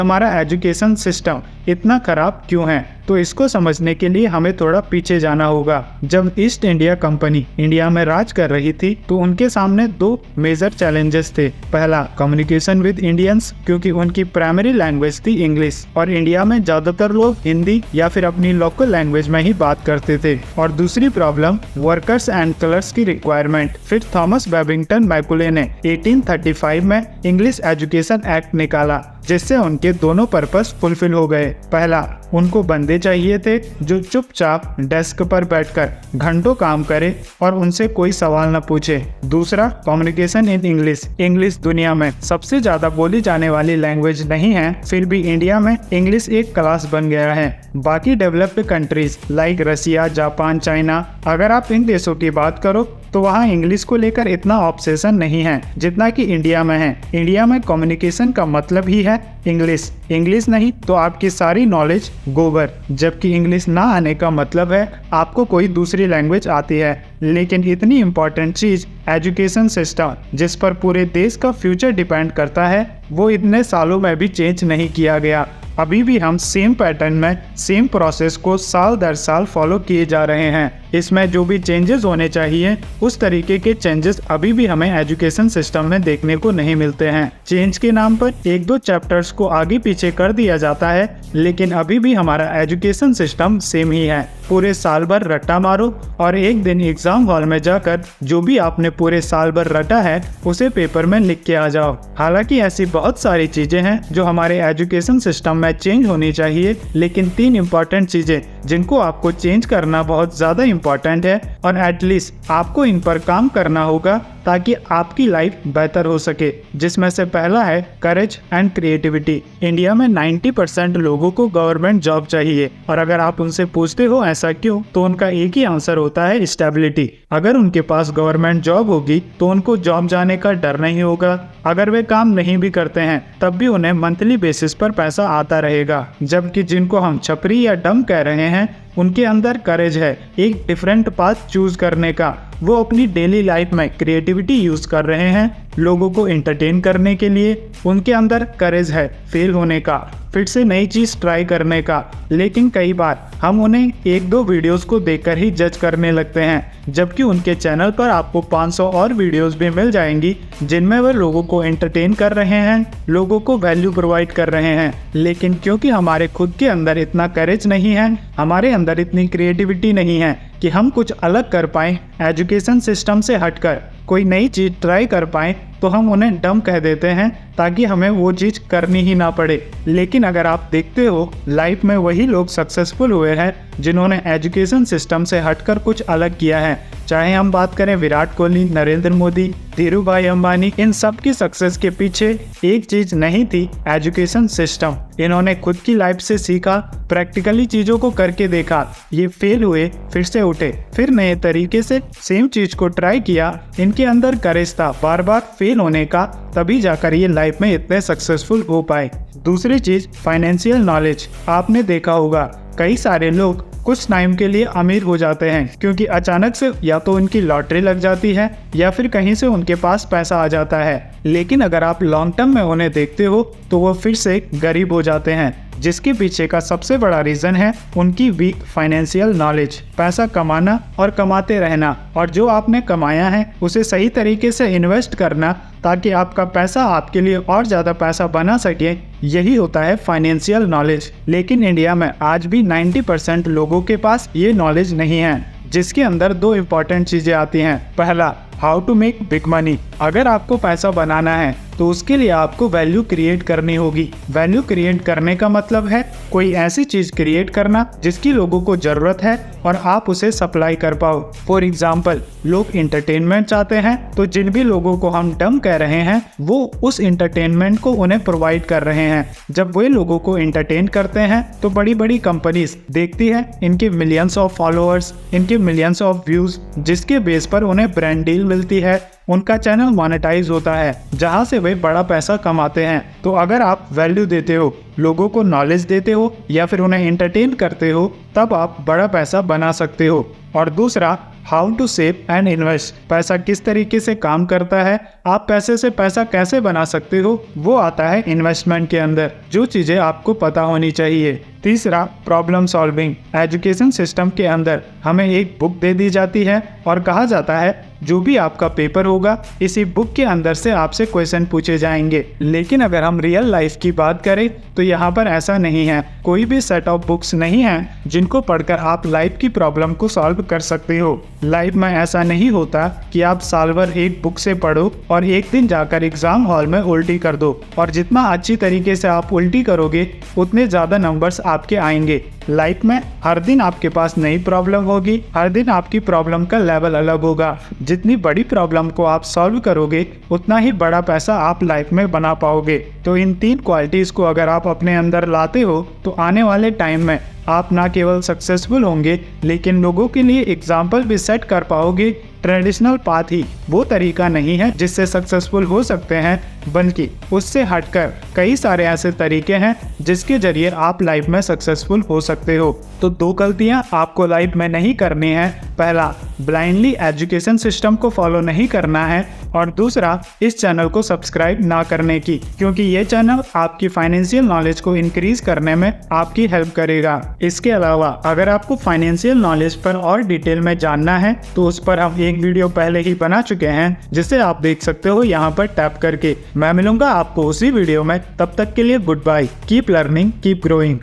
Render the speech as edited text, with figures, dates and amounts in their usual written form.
हमारा education system इतना खराब क्यों है। तो इसको समझने के लिए हमें थोड़ा पीछे जाना होगा। जब ईस्ट इंडिया कंपनी इंडिया में राज कर रही थी तो उनके सामने दो मेजर चैलेंजेस थे। पहला, कम्युनिकेशन विद इंडियंस, क्योंकि उनकी प्राइमरी लैंग्वेज थी इंग्लिश और इंडिया में ज्यादातर लोग हिंदी या फिर अपनी लोकल लैंग्वेज में ही बात करते थे। और दूसरी प्रॉब्लम, वर्कर्स एंड कलर्स की रिक्वायरमेंट। फिर थॉमस बेबिंगटन मैकुले ने 1835 में इंग्लिश एजुकेशन एक्ट निकाला, जिससे उनके दोनों पर्पस फुलफिल हो गए। पहला, उनको बंदे चाहिए थे जो चुपचाप डेस्क पर बैठकर घंटों काम करे और उनसे कोई सवाल न पूछे। दूसरा, कम्युनिकेशन इन इंग्लिश। इंग्लिश दुनिया में सबसे ज्यादा बोली जाने वाली लैंग्वेज नहीं है, फिर भी इंडिया में इंग्लिश एक क्लास बन गया है। बाकी डेवलप्ड कंट्रीज लाइक रसिया, जापान, चाइना, अगर आप इन देशों की बात करो तो वहाँ इंग्लिश को लेकर इतना ऑब्सेशन नहीं है जितना कि इंडिया में है। इंडिया में कम्युनिकेशन का मतलब ही है इंग्लिश। इंग्लिश नहीं तो आपकी सारी नॉलेज गोबर। जबकि इंग्लिश ना आने का मतलब है आपको कोई दूसरी लैंग्वेज आती है। लेकिन इतनी इम्पोर्टेंट चीज एजुकेशन सिस्टम, जिस पर पूरे देश का फ्यूचर डिपेंड करता है, वो इतने सालों में भी चेंज नहीं किया गया। अभी भी हम सेम पैटर्न में सेम प्रोसेस को साल दर साल फॉलो किए जा रहे हैं। इसमें जो भी चेंजेस होने चाहिए उस तरीके के चेंजेस अभी भी हमें एजुकेशन सिस्टम में देखने को नहीं मिलते हैं। चेंज के नाम पर एक दो चैप्टर्स को आगे पीछे कर दिया जाता है, लेकिन अभी भी हमारा एजुकेशन सिस्टम सेम ही है। पूरे साल भर रट्टा मारो और एक दिन एग्जाम हॉल में जाकर जो भी आपने पूरे साल भर रटा है उसे पेपर में लिख के आ जाओ। हालांकि ऐसी बहुत सारी चीजें हैं जो हमारे एजुकेशन सिस्टम में चेंज होनी चाहिए, लेकिन 3 इम्पोर्टेंट चीजें जिनको आपको चेंज करना बहुत ज्यादा इम्पोर्टेंट है और एटलीस्ट आपको इन पर काम करना होगा ताकि आपकी लाइफ बेहतर हो सके। जिसमें से पहला है करेज एंड क्रिएटिविटी। इंडिया में 90% लोगों को गवर्नमेंट जॉब चाहिए और अगर आप उनसे पूछते हो ऐसा क्यों, तो उनका एक ही आंसर होता है स्टेबिलिटी। अगर उनके पास गवर्नमेंट जॉब होगी तो उनको जॉब जाने का डर नहीं होगा। अगर वे काम नहीं भी करते हैं तब भी उन्हें मंथली बेसिस पर पैसा आता रहेगा। जबकि जिनको हम छपरी या डम कह रहे हैं उनके अंदर करेज है एक डिफरेंट पाथ चूज करने का। वो अपनी डेली लाइफ में क्रिएटिविटी यूज कर रहे हैं लोगों को एंटरटेन करने के लिए। उनके अंदर करेज है फेल होने का, फिर से नई चीज ट्राई करने का। लेकिन कई बार हम उन्हें 1-2 वीडियोस को देखकर ही जज करने लगते हैं, जबकि उनके चैनल पर आपको 500 और वीडियोस भी मिल जाएंगी जिनमें वे लोगों को एंटरटेन कर रहे हैं, लोगों को वैल्यू प्रोवाइड कर रहे हैं। लेकिन क्योंकि हमारे खुद के अंदर इतना करेज नहीं है, हमारे अंदर इतनी क्रिएटिविटी नहीं है कि हम कुछ अलग कर पाएं, एजुकेशन सिस्टम से हटकर कोई नई चीज ट्राई कर पाएं, तो हम उन्हें डम कह देते हैं ताकि हमें वो चीज करनी ही ना पड़े। लेकिन अगर आप देखते हो लाइफ में वही लोग सक्सेसफुल हुए हैं जिन्होंने एजुकेशन सिस्टम से हटकर कुछ अलग किया है। चाहे हम बात करें विराट कोहली, नरेंद्र मोदी, धीरूभाई अंबानी, इन सब की सक्सेस के पीछे एक चीज नहीं थी, एजुकेशन सिस्टम। इन्होंने खुद की लाइफ से सीखा, प्रैक्टिकली चीजों को करके देखा, ये फेल हुए फिर से उठे, फिर नए तरीके से सेम चीज को ट्राई किया। इनके अंदर करेज था बार बार फेल होने का, तभी जाकर ये लाइफ में इतने सक्सेसफुल हो पाए। दूसरी चीज फाइनेंशियल नॉलेज। आपने देखा होगा कई सारे लोग कुछ टाइम के लिए अमीर हो जाते हैं क्योंकि अचानक से या तो उनकी लॉटरी लग जाती है या फिर कहीं से उनके पास पैसा आ जाता है। लेकिन अगर आप लॉन्ग टर्म में उन्हें देखते हो तो वो फिर से गरीब हो जाते हैं, जिसके पीछे का सबसे बड़ा रीजन है उनकी वीक फाइनेंशियल नॉलेज। पैसा कमाना और कमाते रहना, और जो आपने कमाया है उसे सही तरीके से इन्वेस्ट करना ताकि आपका पैसा आपके लिए और ज़्यादा पैसा बना सके, यही होता है फाइनेंशियल नॉलेज। लेकिन इंडिया में आज भी 90% लोगों के पास ये नॉलेज नहीं है, जिसके अंदर 2 इम्पॉर्टेंट चीज़ें आती हैं। पहला, how to make big money. अगर आपको पैसा बनाना है तो उसके लिए आपको वैल्यू क्रिएट करनी होगी। वैल्यू क्रिएट करने का मतलब है कोई ऐसी चीज क्रिएट करना जिसकी लोगों को जरूरत है और आप उसे सप्लाई कर पाओ। फॉर एग्जाम्पल, लोग इंटरटेनमेंट चाहते हैं तो जिन भी लोगों को हम डम कह रहे हैं वो उस इंटरटेनमेंट को उन्हें प्रोवाइड कर रहे हैं। जब वे लोगों को इंटरटेन करते हैं तो बड़ी बड़ी कंपनीज देखती है इनके मिलियंस ऑफ फॉलोअर्स, इनके मिलियंस ऑफ व्यूज, जिसके बेस पर उन्हें ब्रांड डील मिलती है, उनका चैनल मोनेटाइज होता है, जहां से वे बड़ा पैसा कमाते हैं। तो अगर आप वैल्यू देते हो, लोगों को नॉलेज देते हो या फिर उन्हें एंटरटेन करते हो, तब आप बड़ा पैसा बना सकते हो। और दूसरा, how to save and invest, पैसा किस तरीके से काम करता है, आप पैसे से पैसा कैसे बना सकते हो, वो आता है इन्वेस्टमेंट के अंदर, जो चीज़ें आपको पता होनी चाहिए। तीसरा, प्रॉब्लम सॉल्विंग। एजुकेशन सिस्टम के अंदर हमें एक बुक दे दी जाती है और कहा जाता है जो भी आपका पेपर होगा इसी बुक के अंदर से आपसे क्वेश्चन पूछे जाएंगे। लेकिन अगर हम रियल लाइफ की बात करें तो यहाँ पर ऐसा नहीं है। कोई भी सेट ऑफ बुक्स नहीं है जिनको पढ़कर आप लाइफ की प्रॉब्लम को सॉल्व कर सकते हो। लाइफ में ऐसा नहीं होता कि आप साल भर एक बुक से पढ़ो और एक दिन जाकर एग्जाम हॉल में उल्टी कर दो, और जितना अच्छी तरीके से आप उल्टी करोगे उतने ज़्यादा नंबर्स आपके आएंगे। लाइफ में हर दिन आपके पास नई प्रॉब्लम होगी, हर दिन आपकी प्रॉब्लम का लेवल अलग होगा। जितनी बड़ी प्रॉब्लम को आप सॉल्व करोगे उतना ही बड़ा पैसा आप लाइफ में बना पाओगे। तो इन 3 क्वालिटीज़ को अगर आप अपने अंदर लाते हो तो आने वाले टाइम में आप ना केवल सक्सेसफुल होंगे लेकिन लोगों के लिए एग्जाम्पल भी सेट कर पाओगे। ट्रेडिशनल पाथ ही वो तरीका नहीं है जिससे सक्सेसफुल हो सकते हैं, बल्कि उससे हटकर कई सारे ऐसे तरीके हैं जिसके जरिए आप लाइफ में सक्सेसफुल हो सकते हो। तो 2 गलतियां आपको लाइफ में नहीं करनी है। पहला, ब्लाइंडली एजुकेशन सिस्टम को फॉलो नहीं करना है, और दूसरा, इस चैनल को सब्सक्राइब ना करने की, क्योंकि ये चैनल आपकी फाइनेंशियल नॉलेज को इंक्रीज करने में आपकी हेल्प करेगा। इसके अलावा अगर आपको फाइनेंशियल नॉलेज पर और डिटेल में जानना है तो उस पर हम एक वीडियो पहले ही बना चुके हैं, जिसे आप देख सकते हो यहाँ पर टैप करके। मैं मिलूंगा आपको उसी वीडियो में, तब तक के लिए goodbye. Keep learning, keep growing.